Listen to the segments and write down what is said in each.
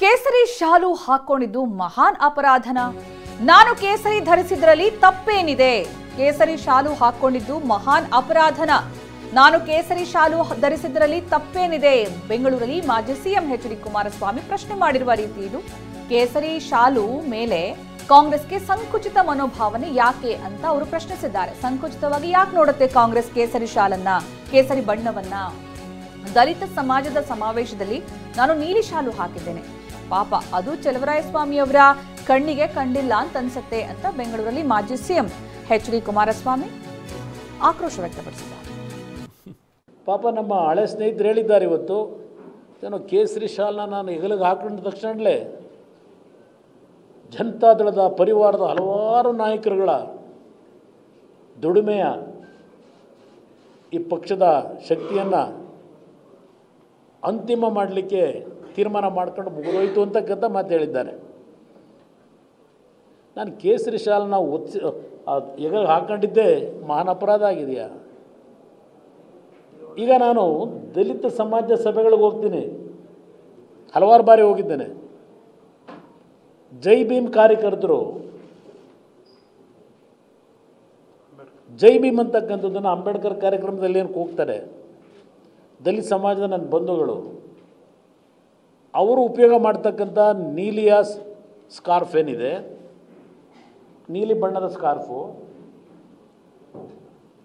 ಕೇಸರಿ ಶಾಲು ಹಾಕೊಂಡಿದ್ದು ಮಹಾನ್ ಅಪರಾಧನ? ನಾನು ಕೇಸರಿ ಧರಿಸಿದ್ರಲ್ಲಿ ತಪ್ಪೇನಿದೆ? ಕೇಸರಿ ಶಾಲು ಹಾಕೊಂಡಿದ್ದು ಮಹಾನ್ ಅಪರಾಧನ? ನಾನು ಕೇಸರಿ ಶಾಲು ಧರಿಸಿದ್ರಲ್ಲಿ ತಪ್ಪೇನಿದೆ? ಬೆಂಗಳೂರಲ್ಲಿ ಮಾಜಿ ಸಿಎಂ ಎಚ್.ಡಿ. ಕುಮಾರಸ್ವಾಮಿ ಪ್ರಶ್ನೆ ಮಾಡಿರುವ ರೀತಿ ಇದು. ಕೇಸರಿ ಶಾಲು ಮೇಲೆ ಕಾಂಗ್ರೆಸ್ಗೆ ಸಂಕುಚಿತ ಮನೋಭಾವನೆ ಯಾಕೆ ಅಂತ ಅವರು ಪ್ರಶ್ನಿಸಿದ್ದಾರೆ. ಸಂಕುಚಿತವಾಗಿ ಯಾಕೆ ನೋಡುತ್ತೆ ಕಾಂಗ್ರೆಸ್ ಕೇಸರಿ ಶಾಲನ್ನ, ಕೇಸರಿ ಬಣ್ಣವನ್ನ? ದಲಿತ ಸಮಾಜದ ಸಮಾವೇಶದಲ್ಲಿ ನಾನು ನೀಲಿ ಶಾಲು ಹಾಕಿದ್ದೇನೆ, ಪಾಪ ಅದು ಚಲವರಾಯಸ್ವಾಮಿ ಅವರ ಕಣ್ಣಿಗೆ ಕಂಡಿಲ್ಲ ಅಂತ ಅನ್ಸುತ್ತೆ ಅಂತ ಬೆಂಗಳೂರಲ್ಲಿ ಮಾಜಿ ಸಿಎಂ ಎಚ್.ಡಿ. ಕುಮಾರಸ್ವಾಮಿ ಆಕ್ರೋಶ ವ್ಯಕ್ತಪಡಿಸಿದ್ದಾರೆ. ಪಾಪ ನಮ್ಮ ಹಳೆ ಸ್ನೇಹಿತರು ಹೇಳಿದ್ದಾರೆ, ಇವತ್ತು ಏನೋ ಕೇಸರಿ ಶಾಲನ್ನ ನಾನು ಹೆಗಲಿಗೆ ಹಾಕೊಂಡ ತಕ್ಷಣಲೇ ಜನತಾದಳದ ಪರಿವಾರದ ಹಲವಾರು ನಾಯಕರುಗಳ ದುಡಿಮೆಯ ಈ ಪಕ್ಷದ ಶಕ್ತಿಯನ್ನು ಅಂತಿಮ ಮಾಡಲಿಕ್ಕೆ ತೀರ್ಮಾನ ಮಾಡ್ಕೊಂಡು ಮುಗಿದೋಯ್ತು ಅಂತಕ್ಕಂಥ ಮಾತು ಹೇಳಿದ್ದಾರೆ. ನಾನು ಕೇಸರಿ ಶಾಲನ್ನ ಹೆಗಲಿಗೆ ಹಾಕೊಂಡಿದ್ದೇ ಮಹಾನ್ ಅಪರಾಧ ಆಗಿದೆಯಾ? ಈಗ ನಾನು ದಲಿತ ಸಮಾಜ ಸಭೆಗಳಿಗೆ ಹೋಗ್ತೀನಿ, ಹಲವಾರು ಬಾರಿ ಹೋಗಿದ್ದೇನೆ. ಜೈ ಭೀಮ್ ಕಾರ್ಯಕರ್ತರು ಜೈ ಭೀಮ್ ಅಂತಕ್ಕಂಥದ್ದನ್ನು ಅಂಬೇಡ್ಕರ್ ಕಾರ್ಯಕ್ರಮದಲ್ಲಿ ಏನು ಹೋಗ್ತಾರೆ, ದಲಿತ ಸಮಾಜದ ನನ್ನ ಬಂಧುಗಳು ಅವರು ಉಪಯೋಗ ಮಾಡ್ತಕ್ಕಂಥ ನೀಲಿಯ ಸ್ಕಾರ್ಫ್ ಏನಿದೆ, ನೀಲಿ ಬಣ್ಣದ ಸ್ಕಾರ್ಫು,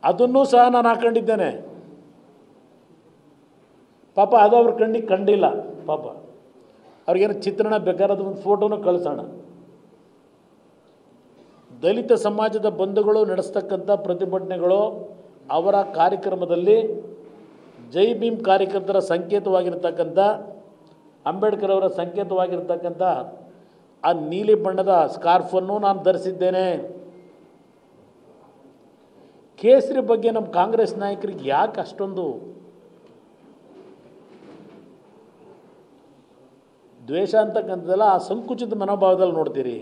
ಅದನ್ನೂ ಸಹ ನಾನು ಹಾಕೊಂಡಿದ್ದೇನೆ. ಪಾಪ ಅದು ಅವ್ರ ಕಣ್ಣಿಗೆ ಕಂಡಿಲ್ಲ. ಪಾಪ ಅವ್ರಿಗೇನು ಚಿತ್ರಣ ಬೇಕಾದ್ರೆ ಒಂದು ಫೋಟೋನು ಕಳಿಸೋಣ. ದಲಿತ ಸಮಾಜದ ಬಂಧುಗಳು ನಡೆಸ್ತಕ್ಕಂಥ ಪ್ರತಿಭಟನೆಗಳು, ಅವರ ಕಾರ್ಯಕ್ರಮದಲ್ಲಿ ಜೈ ಭೀಮ್ ಕಾರ್ಯಕರ್ತರ ಸಂಕೇತವಾಗಿರ್ತಕ್ಕಂಥ, ಅಂಬೇಡ್ಕರ್ ಅವರ ಸಂಕೇತವಾಗಿರ್ತಕ್ಕಂಥ ಆ ನೀಲಿ ಬಣ್ಣದ ಸ್ಕಾರ್ಫನ್ನು ನಾನು ಧರಿಸಿದ್ದೇನೆ. ಕೇಸರಿ ಬಗ್ಗೆ ನಮ್ಮ ಕಾಂಗ್ರೆಸ್ ನಾಯಕರಿಗೆ ಯಾಕೆ ಅಷ್ಟೊಂದು ದ್ವೇಷ ಅಂತಕ್ಕಂಥದ್ದೆಲ್ಲ ಆ ಸಂಕುಚಿತ ಮನೋಭಾವದಲ್ಲಿ ನೋಡ್ತೀರಿ?